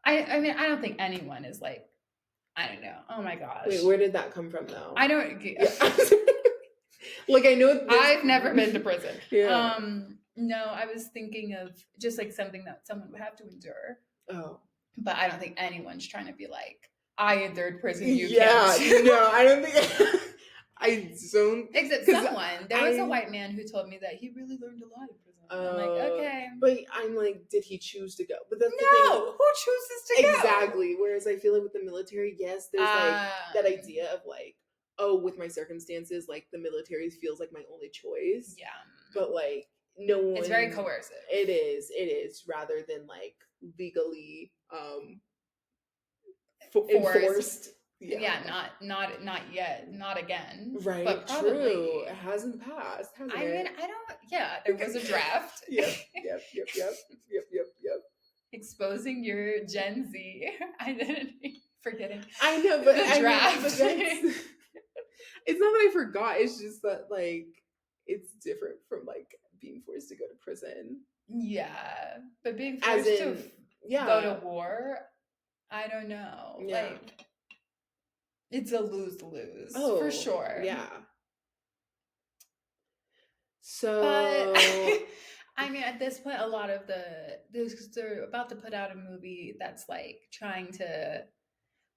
I mean I don't think anyone is like, I don't know, oh my gosh. Wait, where did that come from though? I don't like I know I've never been to prison. Yeah. No, I was thinking of just like something that someone would have to endure. Oh. But I don't think anyone's trying to be like, I endured prison, you can't. No, I don't think I don't. Except someone. There was a white man who told me that he really learned a lot in prison. I'm like, okay. But I'm like, did he choose to go? But that's the thing. Who chooses to go? Exactly. Whereas I feel like with the military, yes, there's like that idea of like, oh, with my circumstances, like the military feels like my only choice. Yeah. But like, no one. It's very coercive. It is rather than like legally enforced. Yeah, not yet, not again. Right, but probably. True. It hasn't passed. I mean, I don't. Yeah, there was a draft. Yep. Exposing your Gen Z identity, forgetting. I know, but the draft. It's not that I forgot. It's just that like it's different from like being forced to go to prison. Yeah, but being forced to go to war, I don't know. Yeah. Like, it's a lose-lose for sure. Yeah. So, but, I mean, at this point, a lot of they're about to put out a movie that's like trying to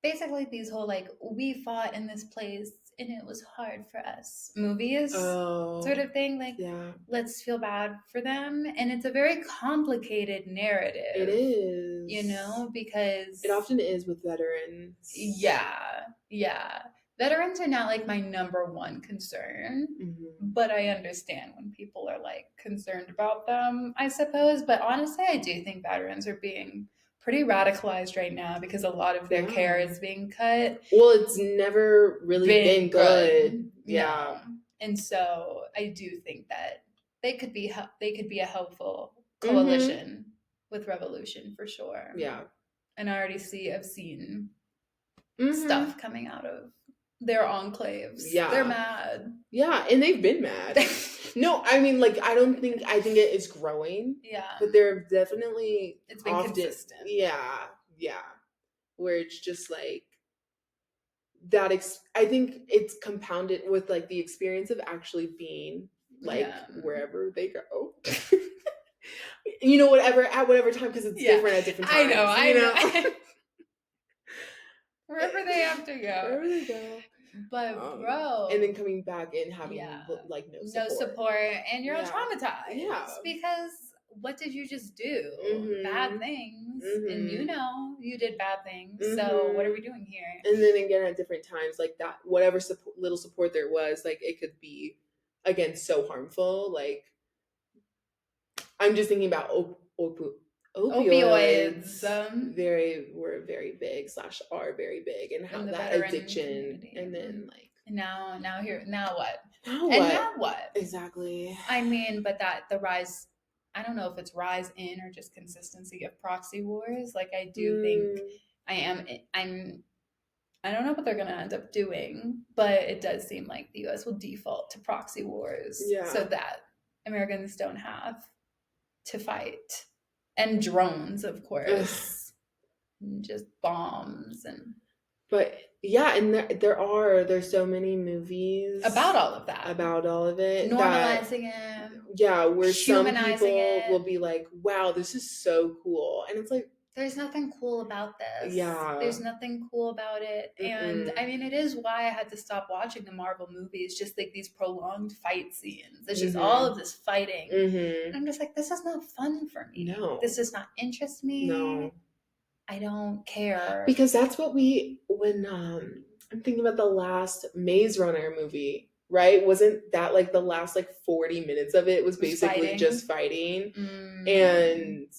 basically these whole like we fought in this place and it was hard for us movies sort of thing, like yeah, let's feel bad for them, and it's a very complicated narrative. it is. You know, because it often is with veterans. Yeah, veterans are not like my number one concern, but I understand when people are like concerned about them, I suppose. But honestly, I do think veterans are being pretty radicalized right now because a lot of their care is being cut. Well, it's never really been good. Yeah. No. And so I do think that they could be a helpful coalition with revolution for sure. Yeah. And I already I've seen stuff coming out of their enclaves. Yeah. They're mad. Yeah, and they've been mad. No, I mean, like, I think it is growing. Yeah. But they're definitely it's been consistent. Yeah. Where it's just like that I think it's compounded with like the experience of actually being like wherever they go. You know, at whatever time, because it's different at different times. I know. Wherever they have to go. Wherever they go. But bro, and then coming back and having like no support, and you're traumatized. Yeah, because what did you just do? Bad things, and you did bad things. So what are we doing here? And then again, at different times, like that, whatever little support there was, like it could be again so harmful. Like I'm just thinking about opioids. Were very big / are very big, and how that addiction community. And then like now what? Now what? Exactly. I mean, but the rise, I don't know if it's rise in or just consistency of proxy wars. Like I do think I don't know what they're going to end up doing, but it does seem like the US will default to proxy wars so that Americans don't have to fight. And drones, of course. Just bombs and but yeah, and there's so many movies about all of that. About all of it. Normalizing it. Yeah, where some people will be like, wow, this is so cool. And it's like, there's nothing cool about this. Yeah. There's nothing cool about it. And I mean, it is why I had to stop watching the Marvel movies, just like these prolonged fight scenes. It's just all of this fighting. And I'm just like, this is not fun for me. No. This does not interest me. No. I don't care. Because that's what when I'm thinking about the last Maze Runner movie, right? Wasn't that like the last like 40 minutes of it was basically just fighting? And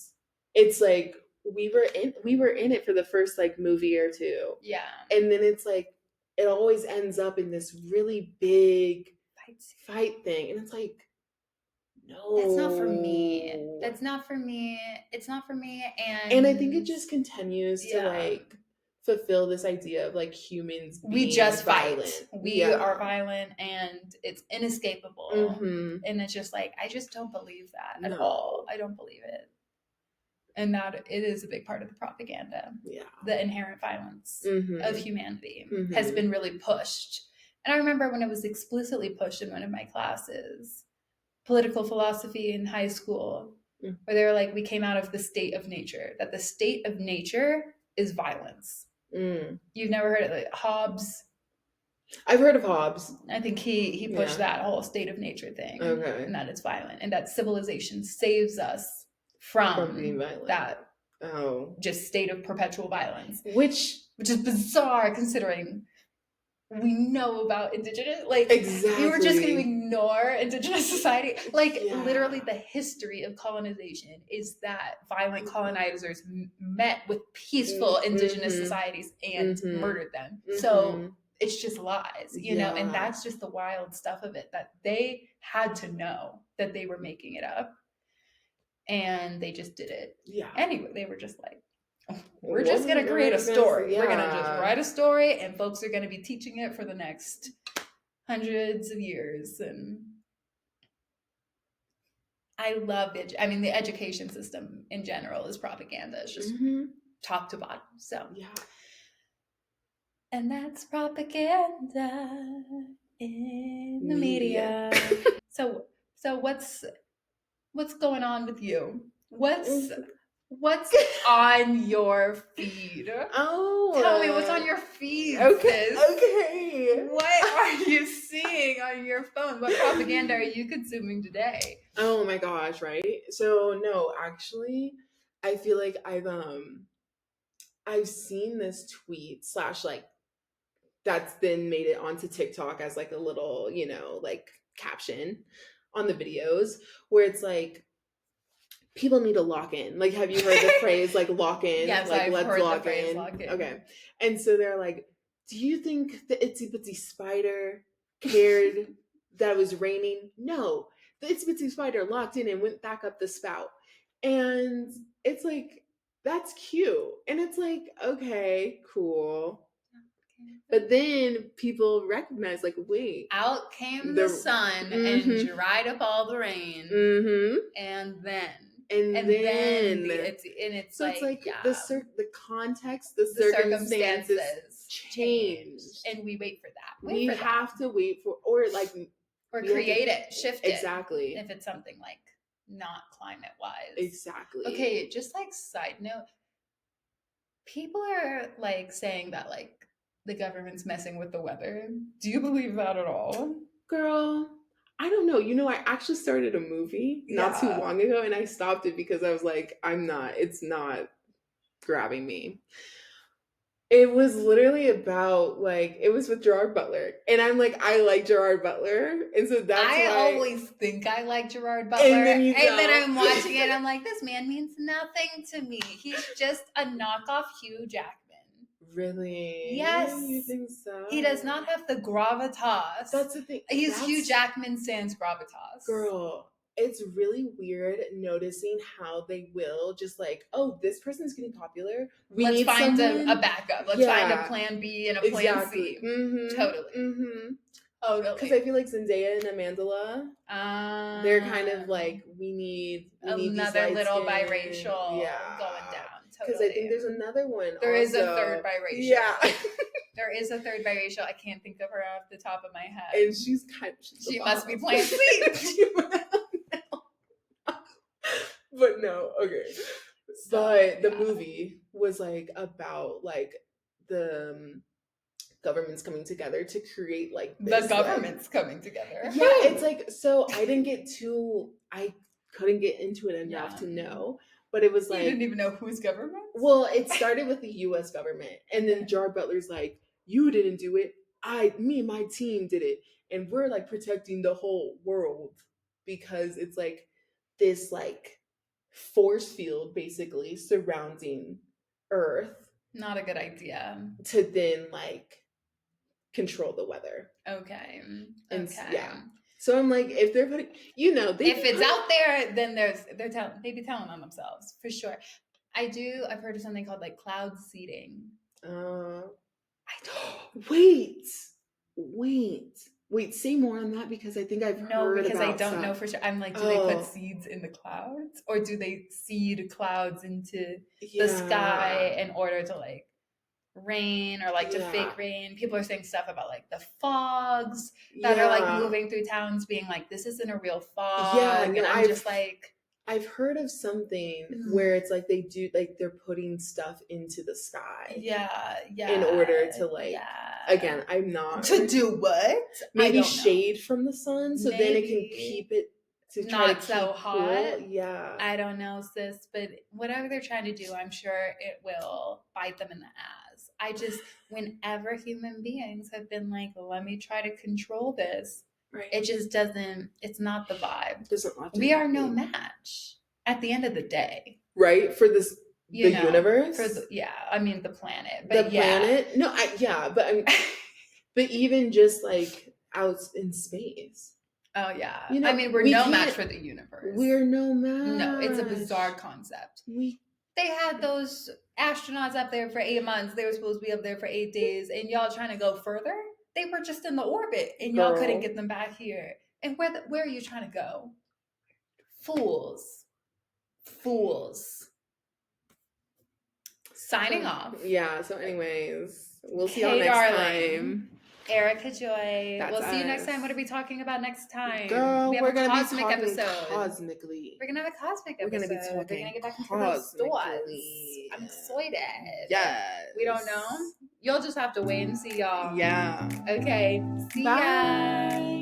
it's like we were in it for the first like movie or two. Yeah. And then it's like it always ends up in this really big fight thing. And it's like, no. That's not for me. That's not for me. It's not for me. And I think it just continues to like fulfill this idea of like humans being we just violent. Fight. We are violent and it's inescapable. And it's just like, I just don't believe that at all. I don't believe it. And that it is a big part of the propaganda. Yeah. The inherent violence of humanity has been really pushed. And I remember when it was explicitly pushed in one of my classes, political philosophy in high school, where they were like, we came out of the state of nature, that the state of nature is violence. You've never heard of it? Hobbes? I've heard of Hobbes. I think he pushed that whole state of nature thing. Okay. And that it's violent. And that civilization saves us from being violent. That just state of perpetual violence. Which is bizarre considering we know about indigenous, like exactly. You were just going to ignore indigenous society. Like literally the history of colonization is that violent colonizers met with peaceful indigenous societies and murdered them. So it's just lies, you know, and that's just the wild stuff of it, that they had to know that they were making it up and they just did it. Yeah. Anyway, they were just like, we're just going to create a story. We're going to just write a story and folks are going to be teaching it for the next hundreds of years. And I love it. I mean, the education system in general is propaganda. It's just top to bottom. So, and that's propaganda in the media. So what's going on with you? What's on your feed? Oh, tell me what's on your feed. Okay, sis. okay. What are you seeing on your phone? What propaganda are you consuming today? Oh my gosh, right? So no, actually, I feel like I've seen this tweet slash like that's then made it onto TikTok as like a little, like caption on the videos where it's like people need to lock in. Like, have you heard the phrase like lock in? Yes, like I've let's heard lock the phrase in. lock in. Okay. And so they're like, do you think the itsy bitsy spider cared that it was raining? No. The itsy bitsy spider locked in and went back up the spout. And it's like, that's cute. And it's like, okay, cool. But then people recognize, like, wait. Out came the sun and dried up all the rain. And then it's so like, it's like yeah, the context, the circumstances change, and we wait for that. We have to wait for, or create it, shift it. Exactly. If it's something like not climate wise. Exactly. Okay, just like side note, people are like saying that like the government's messing with the weather. Do you believe that at all? Girl, I don't know. I actually started a movie not too long ago and I stopped it because I was like, it's not grabbing me. It was literally about it was with Gerard Butler. And I'm like, I like Gerard Butler. And so that's why I always think I like Gerard Butler. And then I'm watching it, I'm like, this man means nothing to me. He's just a knockoff Hugh Jackman. Really? Yes. You think so? He does not have the gravitas. That's the thing. Hugh Jackman sans gravitas. Girl, it's really weird noticing how they will just like, oh, this person's getting popular. Let's find a backup. Let's find a plan B and a plan C. Totally. Oh, because I feel like Zendaya and Amandla, they're kind of like, we need another little biracial going down. Because I think there's another one. There is a third biracial. Yeah. There is a third biracial. I can't think of her off the top of my head. And she's she must be playing C. But no, okay. But the movie was like about like the governments coming together to create like this, the government's coming together. Yeah, it's like, so I couldn't get into it enough to know. But it was like, you didn't even know whose government? Well, it started with the U.S. government, and then Gerard Butler's like, "You didn't do it. Me and my team did it, and we're like protecting the whole world because it's like this like force field basically surrounding Earth. Not a good idea. To then like control the weather. Okay. And yeah. So I'm like, if they're putting, if it's out there, then they be telling on themselves for sure. I've heard of something called like cloud seeding. Wait, say more on that because I think I've heard because about I don't know for sure. I'm like, do they put seeds in the clouds or do they seed clouds into the sky in order to like rain or like to fake rain? People are saying stuff about like the fogs that are like moving through towns being like, this isn't a real fog. And I'm just like, I've heard of something where it's like they do like they're putting stuff into the sky. Yeah. In order to like again, I'm not to do what? Maybe shade from the sun so then it can keep it to try not to so hot. Cool. Yeah. I don't know, sis, but whatever they're trying to do, I'm sure it will bite them in the ass. Whenever human beings have been like, let me try to control this, it just doesn't, it's not the vibe. We are no match at the end of the day. Right? For this, the universe? The planet. But planet? No, but even just like out in space. Oh, yeah. We're no match for the universe. We're no match. No, it's a bizarre concept. They had those astronauts up there for 8 months. They were supposed to be up there for 8 days. And y'all trying to go further? They were just in the orbit. And y'all couldn't get them back here. And where are you trying to go? Fools. Signing off. Yeah, so anyways, we'll see y'all next time. Erica Joy. That's We'll see you next us. time. What are we talking about next time? Girl, we have we're a gonna cosmic be talking episode. cosmically. We're gonna have a cosmic We're episode. gonna be We're talking gonna get back into those stores. cosmically. I'm excited. Yes. We don't know. You'll just have to wait and see, y'all. Yeah. Okay. See ya. Bye.